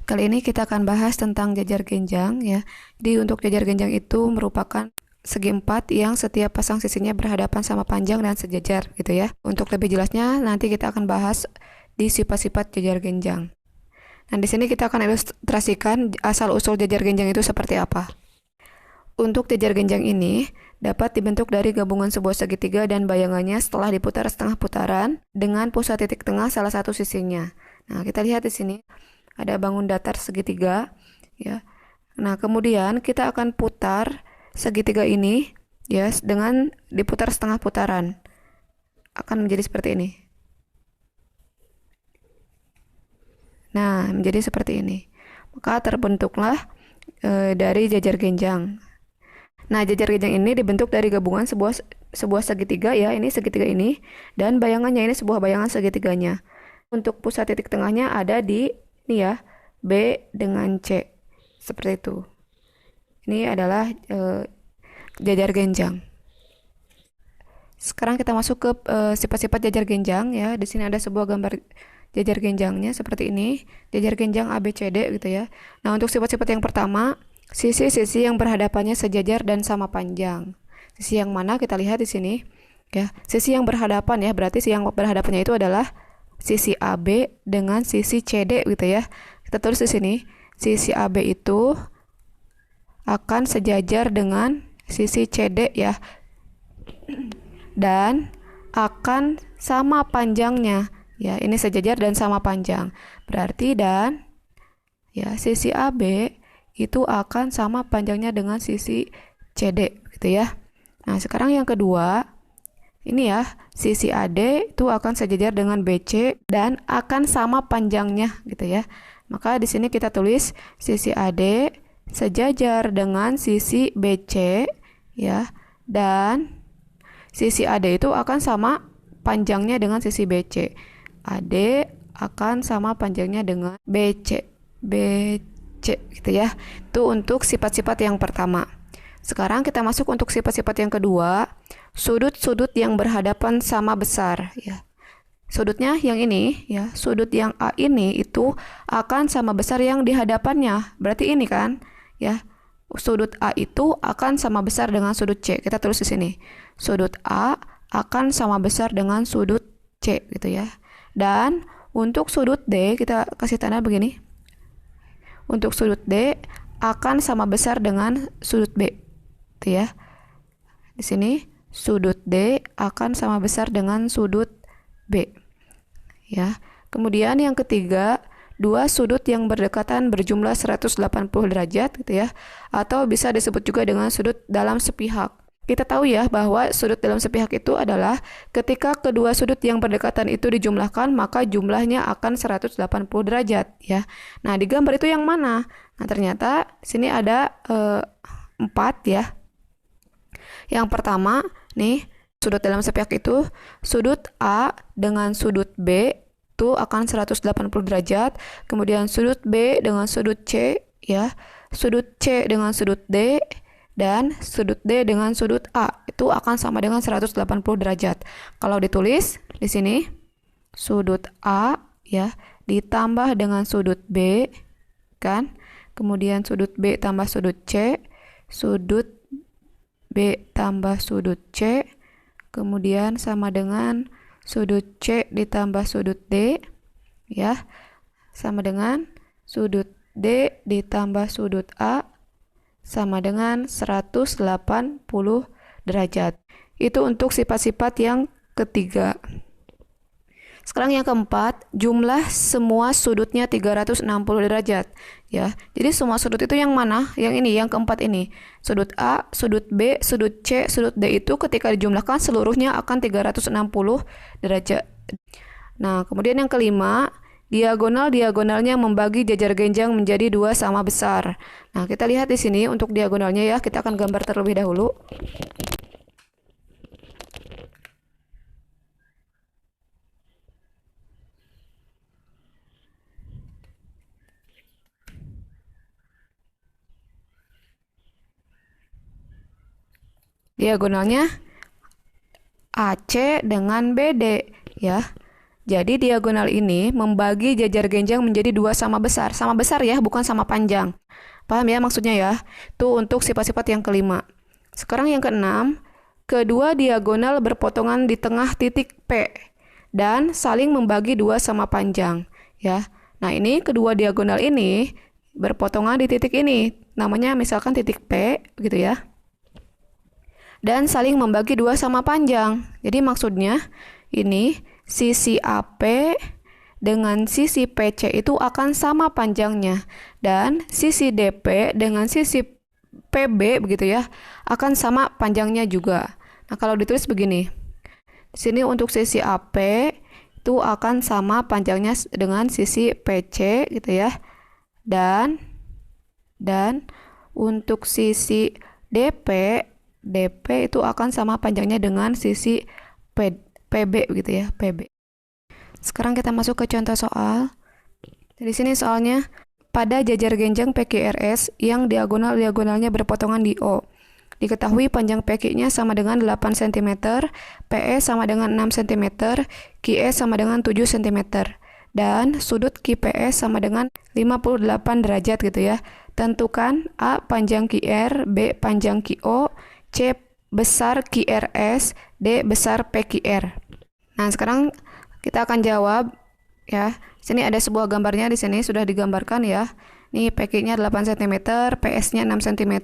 Kali ini kita akan bahas tentang jajar genjang ya. Jadi untuk jajar genjang itu merupakan segi empat yang setiap pasang sisinya berhadapan sama panjang dan sejajar gitu ya. Untuk lebih jelasnya nanti kita akan bahas di sifat-sifat jajar genjang. Nah, di sini kita akan ilustrasikan asal-usul jajar genjang itu seperti apa. Untuk jajar genjang ini dapat dibentuk dari gabungan sebuah segitiga dan bayangannya setelah diputar setengah putaran dengan pusat titik tengah salah satu sisinya. Nah, kita lihat di sini ada bangun datar segitiga ya. Nah, kemudian kita akan putar segitiga ini ya dengan diputar setengah putaran. Akan menjadi seperti ini. Nah, menjadi seperti ini. Maka terbentuklah dari jajar genjang. Nah, jajar genjang ini dibentuk dari gabungan sebuah segitiga ya, ini segitiga ini, dan bayangannya ini sebuah bayangan segitiganya. Untuk pusat titik tengahnya ada di ini ya, B dengan C. Seperti itu. Ini adalah jajar genjang. Sekarang kita masuk ke sifat-sifat jajar genjang ya. Di sini ada sebuah gambar jajar genjangnya seperti ini, jajar genjang ABCD gitu ya. Nah, untuk sifat-sifat yang pertama, sisi-sisi yang berhadapannya sejajar dan sama panjang. Sisi yang mana kita lihat di sini ya. Sisi yang berhadapan ya, berarti sisi yang berhadapannya itu adalah sisi AB dengan sisi CD gitu ya. Kita tulis di sini, sisi AB itu akan sejajar dengan sisi CD ya. Dan akan sama panjangnya. Ya, ini sejajar dan sama panjang. Berarti dan ya sisi AB itu akan sama panjangnya dengan sisi CD gitu ya. Nah, sekarang yang kedua, ini ya, sisi AD itu akan sejajar dengan BC dan akan sama panjangnya gitu ya. Maka di sini kita tulis sisi AD sejajar dengan sisi BC ya, dan sisi AD itu akan sama panjangnya dengan sisi BC. AD akan sama panjangnya dengan BC gitu ya. Itu untuk sifat-sifat yang pertama. Sekarang kita masuk untuk sifat-sifat yang kedua, sudut-sudut yang berhadapan sama besar ya. Sudutnya yang ini ya, sudut yang A ini itu akan sama besar yang di hadapannya. Berarti ini kan ya. Sudut A itu akan sama besar dengan sudut C. Kita tulis di sini. Sudut A akan sama besar dengan sudut C gitu ya. Dan untuk sudut D kita kasih tanda begini. Untuk sudut D akan sama besar dengan sudut B. Gitu ya. Di sini sudut D akan sama besar dengan sudut B. Ya. Kemudian yang ketiga, dua sudut yang berdekatan berjumlah 180 derajat gitu ya. Atau bisa disebut juga dengan sudut dalam sepihak. Kita tahu ya bahwa sudut dalam sepihak itu adalah ketika kedua sudut yang berdekatan itu dijumlahkan, maka jumlahnya akan 180 derajat ya. Nah, di gambar itu yang mana? Nah, ternyata sini ada 4 ya. Yang pertama, nih, sudut dalam sepihak itu sudut A dengan sudut B itu akan 180 derajat. Kemudian sudut B dengan sudut C ya. Sudut C dengan sudut D dan sudut D dengan sudut A itu akan sama dengan 180 derajat. Kalau ditulis di sini sudut A ya ditambah dengan sudut B kan. Kemudian sudut B tambah sudut C, sudut B tambah sudut C, kemudian sama dengan sudut C ditambah sudut D ya, sama dengan sudut D ditambah sudut A sama dengan 180 derajat. Itu untuk sifat-sifat yang ketiga. Sekarang yang keempat, jumlah semua sudutnya 360 derajat ya. Jadi semua sudut itu yang mana? Yang ini, yang keempat ini. Sudut A, sudut B, sudut C, sudut D itu ketika dijumlahkan seluruhnya akan 360 derajat. Nah, kemudian yang kelima, diagonal-diagonalnya membagi jajar genjang menjadi dua sama besar. Nah, kita lihat di sini untuk diagonalnya ya, kita akan gambar terlebih dahulu. Diagonalnya AC dengan BD ya. Jadi diagonal ini membagi jajar genjang menjadi dua sama besar. Sama besar ya, bukan sama panjang. Paham ya maksudnya ya? Itu untuk sifat-sifat yang kelima. Sekarang yang keenam, kedua diagonal berpotongan di tengah titik P dan saling membagi dua sama panjang. Ya, nah ini kedua diagonal ini berpotongan di titik ini. Namanya misalkan titik P gitu ya. Dan saling membagi dua sama panjang. Jadi maksudnya ini sisi AP dengan sisi PC itu akan sama panjangnya. Dan sisi DP dengan sisi PB begitu ya, akan sama panjangnya juga. Nah, kalau ditulis begini. Di sini untuk sisi AP itu akan sama panjangnya dengan sisi PC gitu ya. Dan untuk sisi DP itu akan sama panjangnya dengan sisi PB gitu ya, PB. Sekarang kita masuk ke contoh soal. Di sini soalnya pada jajar genjang PQRS yang diagonalnya berpotongan di O. Diketahui panjang PQ-nya sama dengan 8 cm, PE sama dengan 6 cm, QE sama dengan 7 cm. Dan sudut QPS sama dengan 58 derajat gitu ya. Tentukan A panjang QR, B panjang QO, C besar QRS, D besar PQR. Nah, sekarang kita akan jawab ya. Sini ada sebuah gambarnya, di sini sudah digambarkan ya. Ini PQ-nya 8 cm, PS-nya 6 cm,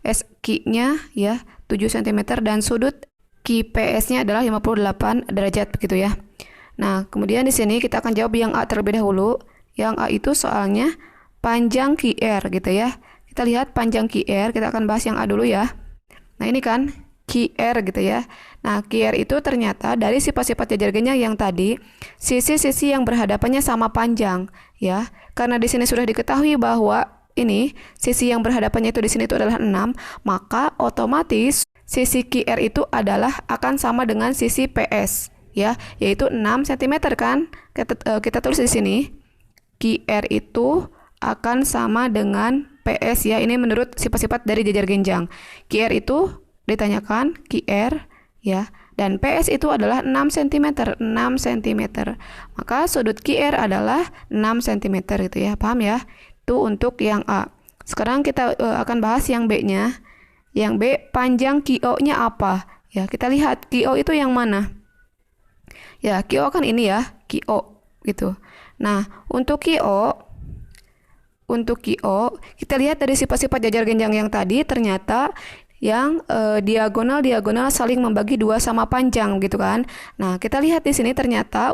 SQ-nya ya 7 cm dan sudut QPS-nya adalah 58 derajat begitu ya. Nah, kemudian di sini kita akan jawab yang A terlebih dahulu. Yang A itu soalnya panjang QR gitu ya. Kita lihat panjang QR, kita akan bahas yang A dulu ya. Nah, ini kan QR gitu ya. Nah, QR itu ternyata dari sifat-sifat jajar genjang yang tadi, sisi-sisi yang berhadapannya sama panjang ya. Karena di sini sudah diketahui bahwa ini sisi yang berhadapannya itu di sini itu adalah 6, maka otomatis sisi QR itu adalah akan sama dengan sisi PS ya, yaitu 6 cm kan. Kita tulis di sini QR itu akan sama dengan PS ya. Ini menurut sifat-sifat dari jajar genjang. QR itu ditanyakan QR ya, dan PS itu adalah 6 cm, 6 cm. Maka sudut QR adalah 6 cm gitu ya. Paham ya? Itu untuk yang A. Sekarang kita akan bahas yang B-nya. Yang B, panjang QO-nya apa? Ya, kita lihat QO itu yang mana? Ya, QO kan ini ya, QO gitu. Nah, untuk QO kita lihat dari sifat-sifat jajar genjang yang tadi, ternyata yang diagonal saling membagi dua sama panjang gitu kan. Nah, kita lihat di sini ternyata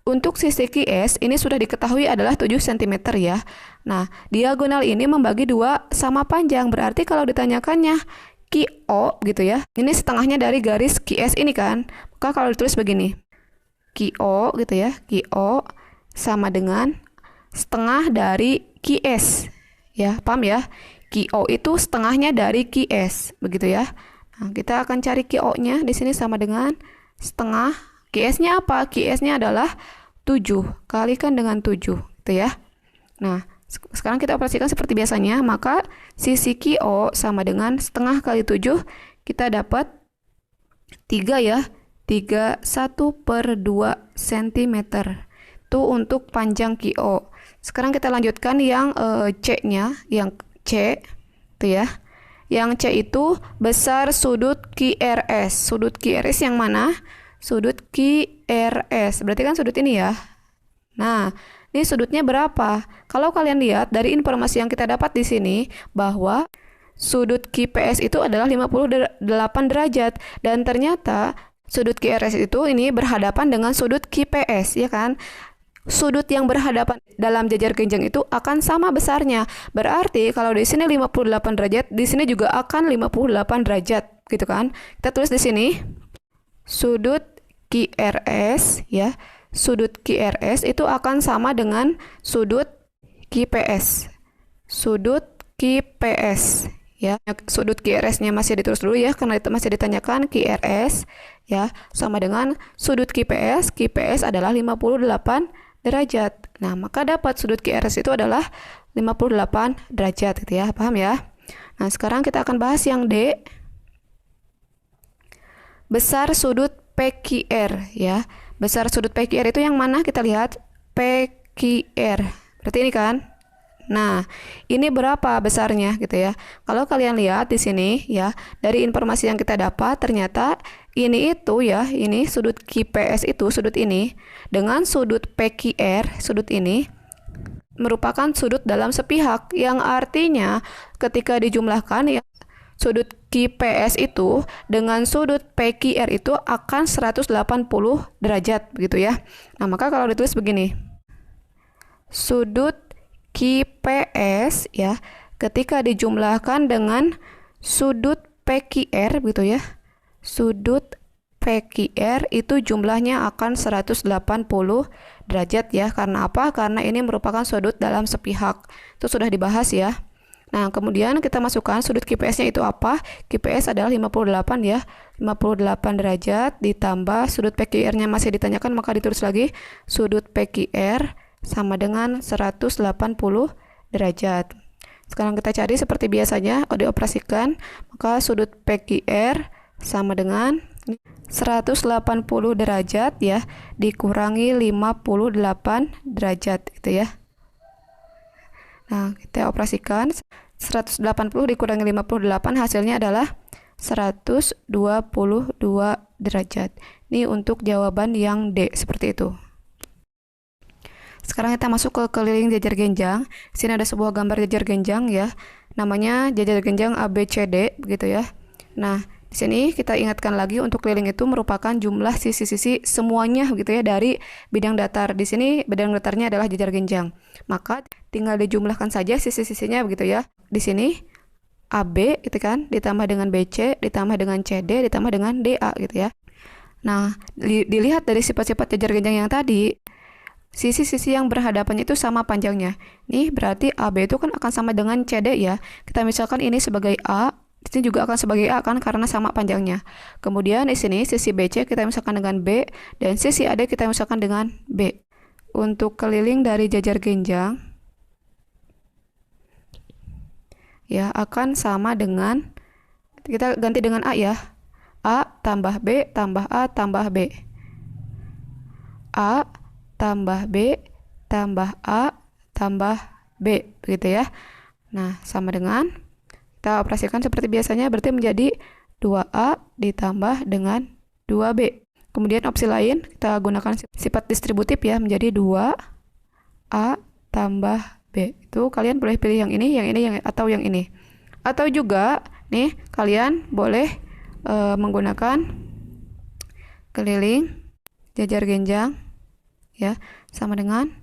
untuk sisi QS ini sudah diketahui adalah 7 cm ya. Nah, diagonal ini membagi dua sama panjang, berarti kalau ditanyakannya QO gitu ya, ini setengahnya dari garis QS ini kan. Maka kalau ditulis begini, QO gitu ya, QO sama dengan setengah dari QS ya, paham ya? QO itu setengahnya dari QS begitu ya. Nah, kita akan cari QO-nya di sini sama dengan setengah. QS-nya apa? QS-nya adalah 7, kalikan dengan 7 gitu ya. Nah, sekarang kita operasikan seperti biasanya, maka sisi QO sama dengan setengah kali 7, kita dapat 3 ya. 31/2 cm. Itu untuk panjang QO. Sekarang kita lanjutkan yang C-nya, yang C itu ya. Yang C itu besar sudut QRS. Sudut QRS yang mana? Sudut QRS. Berarti kan sudut ini ya. Nah, ini sudutnya berapa? Kalau kalian lihat dari informasi yang kita dapat di sini bahwa sudut QPS itu adalah 58 derajat dan ternyata sudut QRS itu ini berhadapan dengan sudut QPS ya kan? Sudut yang berhadapan dalam jajar genjang itu akan sama besarnya. Berarti kalau di sini 58 derajat, di sini juga akan 58 derajat, gitu kan? Kita tulis di sini sudut QRS ya. Sudut QRS itu akan sama dengan sudut QPS. Sudut QPS ya. Sudut QRS-nya masih ditulis dulu ya karena itu masih ditanyakan QRS ya, sama dengan sudut QPS. QPS adalah 58 derajat. Nah, maka dapat sudut QRS itu adalah 58 derajat gitu ya. Paham ya? Nah, sekarang kita akan bahas yang D. Besar sudut PQR ya. Besar sudut PQR itu yang mana? Kita lihat PQR. Berarti ini kan? Nah, ini berapa besarnya gitu ya. Kalau kalian lihat di sini ya, dari informasi yang kita dapat ternyata ini itu ya, ini sudut QPS itu sudut ini dengan sudut PQR, sudut ini merupakan sudut dalam sepihak yang artinya ketika dijumlahkan ya sudut QPS itu dengan sudut PQR itu akan 180 derajat begitu ya. Nah, maka kalau ditulis begini. Sudut QPS ya ketika dijumlahkan dengan sudut PQR gitu ya. Sudut PQR itu jumlahnya akan 180 derajat ya. Karena apa? Karena ini merupakan sudut dalam sepihak. Itu sudah dibahas ya. Nah, kemudian kita masukkan sudut QPS-nya itu apa? QPS adalah 58 ya. 58 derajat ditambah sudut PQR-nya masih ditanyakan, maka ditulis lagi sudut PQR sama dengan 180 derajat. Sekarang kita cari seperti biasanya, dioperasikan, maka sudut PQR sama dengan 180 derajat ya, dikurangi 58 derajat gitu ya. Nah, kita operasikan 180 dikurangi 58 hasilnya adalah 122 derajat. Ini untuk jawaban yang D seperti itu. Sekarang kita masuk ke keliling jajar genjang. Di sini ada sebuah gambar jajar genjang ya. Namanya jajar genjang ABCD begitu ya. Nah, di sini kita ingatkan lagi untuk keliling itu merupakan jumlah sisi-sisi semuanya gitu ya dari bidang datar. Di sini bidang datarnya adalah jajar genjang. Maka tinggal dijumlahkan saja sisi-sisinya begitu ya. Di sini AB gitu kan ditambah dengan BC ditambah dengan CD ditambah dengan DA gitu ya. Nah, dilihat dari sifat-sifat jajar genjang yang tadi, sisi-sisi yang berhadapan itu sama panjangnya. Nih berarti AB itu kan akan sama dengan CD ya. Kita misalkan ini sebagai A, di sini juga akan sebagai A kan karena sama panjangnya. Kemudian di sini sisi BC kita misalkan dengan B dan sisi AD kita misalkan dengan B. Untuk keliling dari jajar genjang ya akan sama dengan, kita ganti dengan A ya. A tambah B tambah A tambah B. A tambah B tambah A tambah B begitu ya. Nah, sama dengan kita operasikan seperti biasanya, berarti menjadi 2A ditambah dengan 2B. Kemudian opsi lain kita gunakan sifat distributif ya, menjadi 2A tambah B. Itu kalian boleh pilih yang ini, atau yang ini. Atau juga nih kalian boleh menggunakan keliling jajar genjang ya sama dengan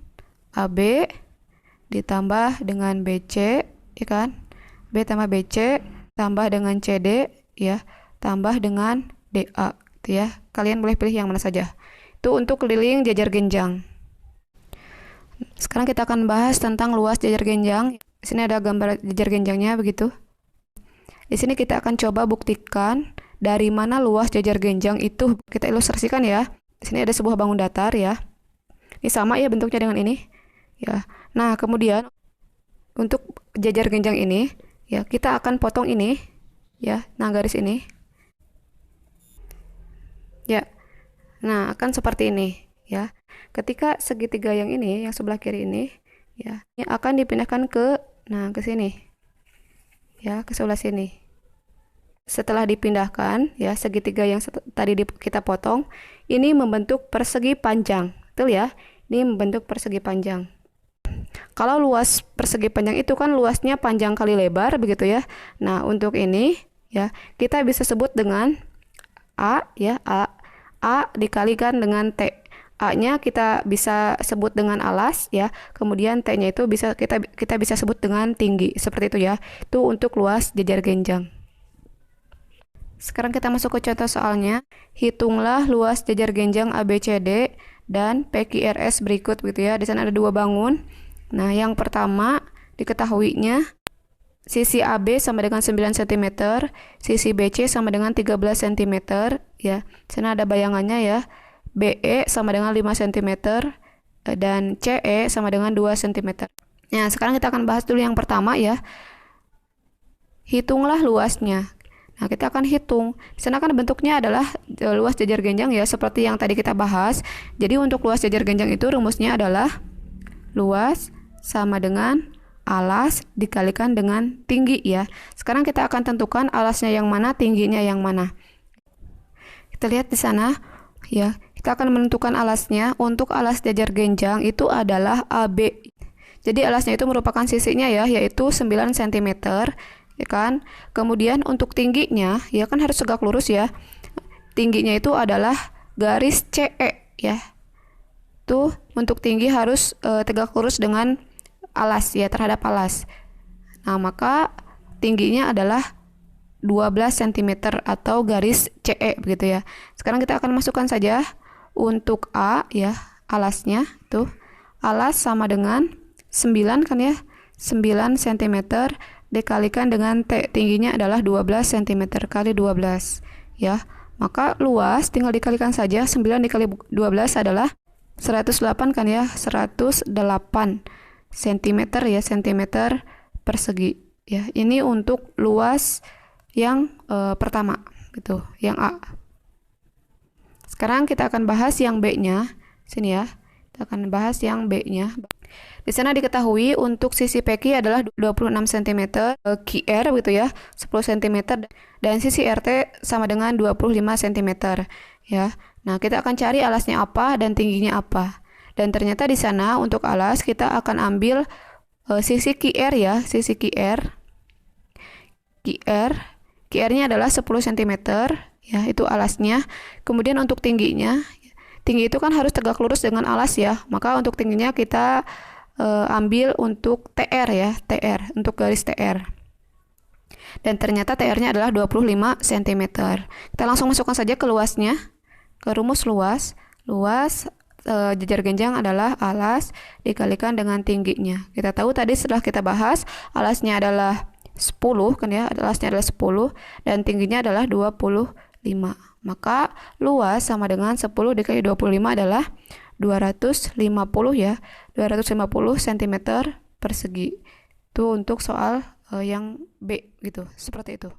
AB ditambah dengan BC ya kan, B tambah BC tambah dengan CD ya tambah dengan DA gitu ya. Kalian boleh pilih yang mana saja. Itu untuk keliling jajar genjang. Sekarang kita akan bahas tentang luas jajar genjang. Di sini ada gambar jajar genjangnya begitu. Di sini kita akan coba buktikan dari mana luas jajar genjang itu. Kita ilustrasikan ya. Di sini ada sebuah bangun datar ya. Ini sama ya bentuknya dengan ini ya. Nah, kemudian untuk jajar genjang ini ya kita akan potong ini ya. Nah, garis ini ya. Nah, akan seperti ini ya. Ketika segitiga yang ini, yang sebelah kiri ini ya, ini akan dipindahkan ke sini ya, ke sebelah sini. Setelah dipindahkan ya, segitiga yang tadi kita potong ini membentuk persegi panjang. Betul ya? Ini membentuk persegi panjang. Kalau luas persegi panjang itu kan luasnya panjang kali lebar begitu ya. Nah, untuk ini ya, kita bisa sebut dengan A ya, A dikalikan dengan T. A-nya kita bisa sebut dengan alas ya. Kemudian T-nya itu kita bisa sebut dengan tinggi. Seperti itu ya. Itu untuk luas jajar genjang. Sekarang kita masuk ke contoh soalnya. Hitunglah luas jajar genjang ABCD dan PQRS berikut gitu ya. Di sana ada dua bangun. Nah, yang pertama diketahuinya sisi AB sama dengan 9 cm, sisi BC sama dengan 13 cm ya. Di sana ada bayangannya ya. BE sama dengan 5 cm dan CE sama dengan 2 cm. Nah, sekarang kita akan bahas dulu yang pertama ya. Hitunglah luasnya. Nah, kita akan hitung. Di sana kan bentuknya adalah luas jajar genjang ya, seperti yang tadi kita bahas. Jadi untuk luas jajar genjang itu rumusnya adalah luas sama dengan alas dikalikan dengan tinggi ya. Sekarang kita akan tentukan alasnya yang mana, tingginya yang mana. Kita lihat di sana ya. Kita akan menentukan alasnya. Untuk alas jajar genjang itu adalah AB. Jadi alasnya itu merupakan sisinya ya, yaitu 9 cm, ya kan? Kemudian untuk tingginya, ya kan harus tegak lurus ya. Tingginya itu adalah garis CE ya. Tuh, untuk tinggi harus tegak lurus dengan alas ya, terhadap alas. Nah, maka tingginya adalah 12 cm atau garis CE begitu ya. Sekarang kita akan masukkan saja untuk A ya, alasnya tuh. Alas sama dengan 9 kan ya. 9 cm dikalikan dengan T, tingginya adalah 12 cm kali 12 ya. Maka luas tinggal dikalikan saja, 9 dikali 12 adalah 108 kan ya, 108 cm ya, cm persegi ya. Ini untuk luas yang pertama gitu, yang A. Sekarang kita akan bahas yang B-nya. Sini ya. Kita akan bahas yang B-nya. Di sana diketahui untuk sisi PQ adalah 26 cm, QR gitu ya, 10 cm, dan sisi RT sama dengan 25 cm ya. Nah, kita akan cari alasnya apa dan tingginya apa. Dan ternyata di sana untuk alas kita akan ambil sisi QR ya, sisi QR. QR-nya adalah 10 cm ya, itu alasnya. Kemudian untuk tingginya, tinggi itu kan harus tegak lurus dengan alas ya. Maka untuk tingginya kita ambil untuk TR ya, TR, untuk garis TR. Dan ternyata TR-nya adalah 25 cm. Kita langsung masukkan saja ke luasnya, ke rumus luas. Luas jajar genjang adalah alas dikalikan dengan tingginya. Kita tahu tadi setelah kita bahas, alasnya adalah 10 kan ya, alasnya adalah 10 dan tingginya adalah 25. Maka luas sama dengan 10 dikali 25 adalah 250 ya, 250 cm persegi. Itu untuk soal yang B gitu, seperti itu.